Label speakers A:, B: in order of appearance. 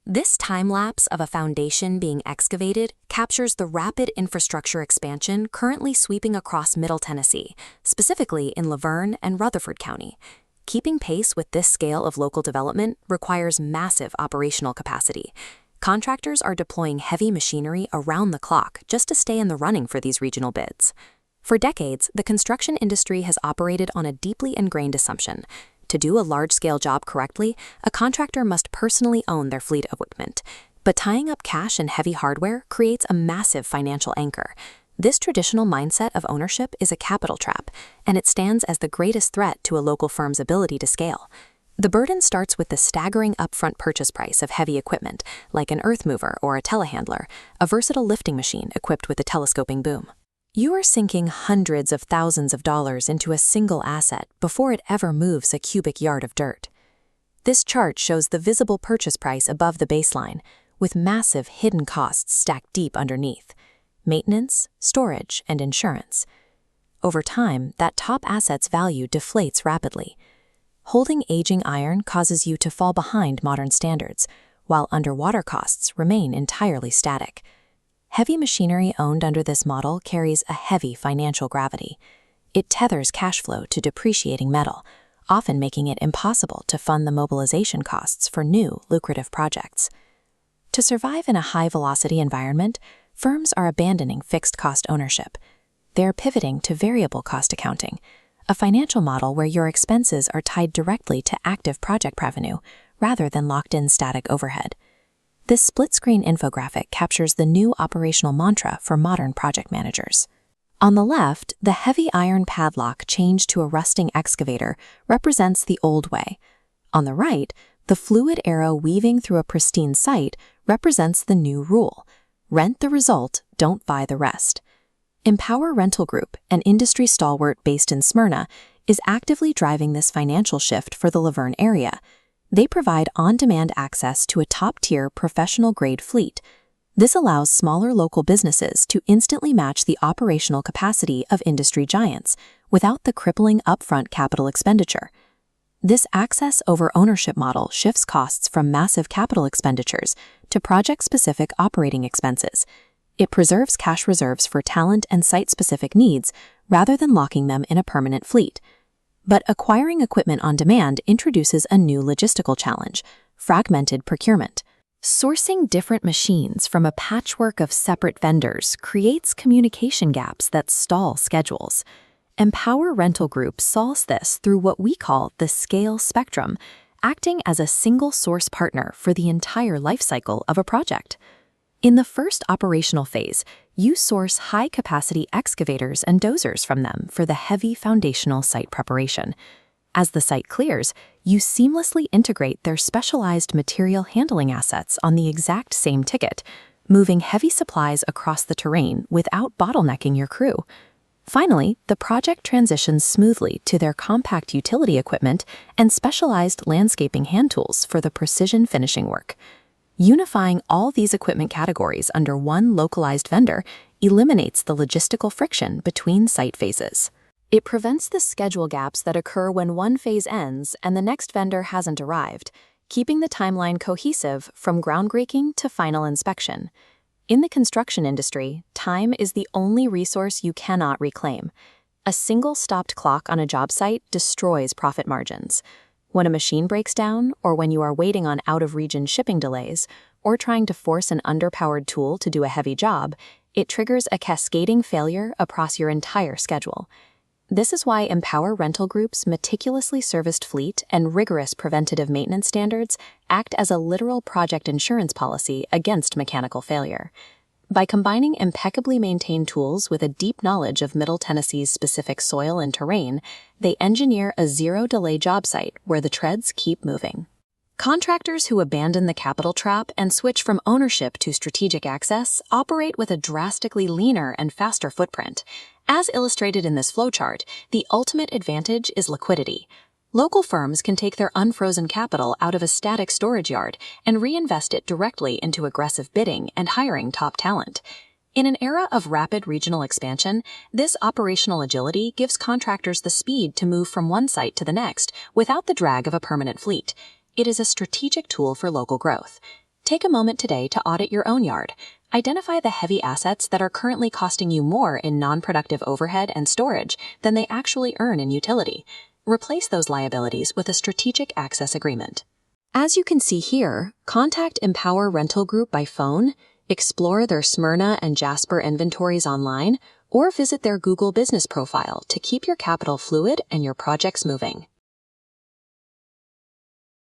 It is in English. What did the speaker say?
A: This time-lapse of a foundation being excavated captures the rapid infrastructure expansion currently sweeping across Middle Tennessee, specifically in Vergne and Rutherford County. Keeping pace with this scale of local development requires massive operational capacity. Contractors are deploying heavy machinery around the clock just to stay in the running for these regional bids. For decades, the construction industry has operated on a deeply ingrained assumption. To do a large-scale job correctly, a contractor must personally own their fleet of equipment. But tying up cash and heavy hardware creates a massive financial anchor. This traditional mindset of ownership is a capital trap, and it stands as the greatest threat to a local firm's ability to scale. The burden starts with the staggering upfront purchase price of heavy equipment, like an earth mover or a telehandler, a versatile lifting machine equipped with a telescoping boom. You are sinking hundreds of thousands of dollars into a single asset before it ever moves a cubic yard of dirt. This chart shows the visible purchase price above the baseline, with massive hidden costs stacked deep underneath: maintenance, storage, and insurance. Over time, that top asset's value deflates rapidly. Holding aging iron causes you to fall behind modern standards, while underwater costs remain entirely static. Heavy machinery owned under this model carries a heavy financial gravity. It tethers cash flow to depreciating metal, often making it impossible to fund the mobilization costs for new, lucrative projects. To survive in a high-velocity environment, firms are abandoning fixed-cost ownership. They're pivoting to variable cost accounting, a financial model where your expenses are tied directly to active project revenue rather than locked-in static overhead. This split-screen infographic captures the new operational mantra for modern project managers. On the left, the heavy iron padlock chained to a rusting excavator represents the old way. On the right, the fluid arrow weaving through a pristine site represents the new rule: rent the result, don't buy the rest. Empower Rental Group, an industry stalwart based in Smyrna, is actively driving this financial shift for the Vergne area. They provide on-demand access to a top-tier professional-grade fleet. This allows smaller local businesses to instantly match the operational capacity of industry giants without the crippling upfront capital expenditure. This access over ownership model shifts costs from massive capital expenditures to project-specific operating expenses. It preserves cash reserves for talent and site-specific needs rather than locking them in a permanent fleet. But acquiring equipment on demand introduces a new logistical challenge: fragmented procurement. Sourcing different machines from a patchwork of separate vendors creates communication gaps that stall schedules. Empower Rental Group solves this through what we call the scale spectrum, acting as a single-source partner for the entire lifecycle of a project. In the first operational phase, you source high-capacity excavators and dozers from them for the heavy foundational site preparation. As the site clears, you seamlessly integrate their specialized material handling assets on the exact same ticket, moving heavy supplies across the terrain without bottlenecking your crew. Finally, the project transitions smoothly to their compact utility equipment and specialized landscaping hand tools for the precision finishing work. Unifying all these equipment categories under one localized vendor eliminates the logistical friction between site phases. It prevents the schedule gaps that occur when one phase ends and the next vendor hasn't arrived, keeping the timeline cohesive from groundbreaking to final inspection. In the construction industry, time is the only resource you cannot reclaim. A single stopped clock on a job site destroys profit margins. When a machine breaks down, or when you are waiting on out-of-region shipping delays, or trying to force an underpowered tool to do a heavy job, it triggers a cascading failure across your entire schedule. This is why Empower Rental Group's meticulously serviced fleet and rigorous preventative maintenance standards act as a literal project insurance policy against mechanical failure. By combining impeccably maintained tools with a deep knowledge of Middle Tennessee's specific soil and terrain, they engineer a zero-delay job site where the treads keep moving. Contractors who abandon the capital trap and switch from ownership to strategic access operate with a drastically leaner and faster footprint. As illustrated in this flowchart, the ultimate advantage is liquidity. Local firms can take their unfrozen capital out of a static storage yard and reinvest it directly into aggressive bidding and hiring top talent. In an era of rapid regional expansion, this operational agility gives contractors the speed to move from one site to the next without the drag of a permanent fleet. It is a strategic tool for local growth. Take a moment today to audit your own yard. Identify the heavy assets that are currently costing you more in non-productive overhead and storage than they actually earn in utility. Replace those liabilities with a strategic access agreement. As you can see here, contact Empower Rental Group by phone, explore their Smyrna and Jasper inventories online, or visit their Google business profile to keep your capital fluid and your projects moving.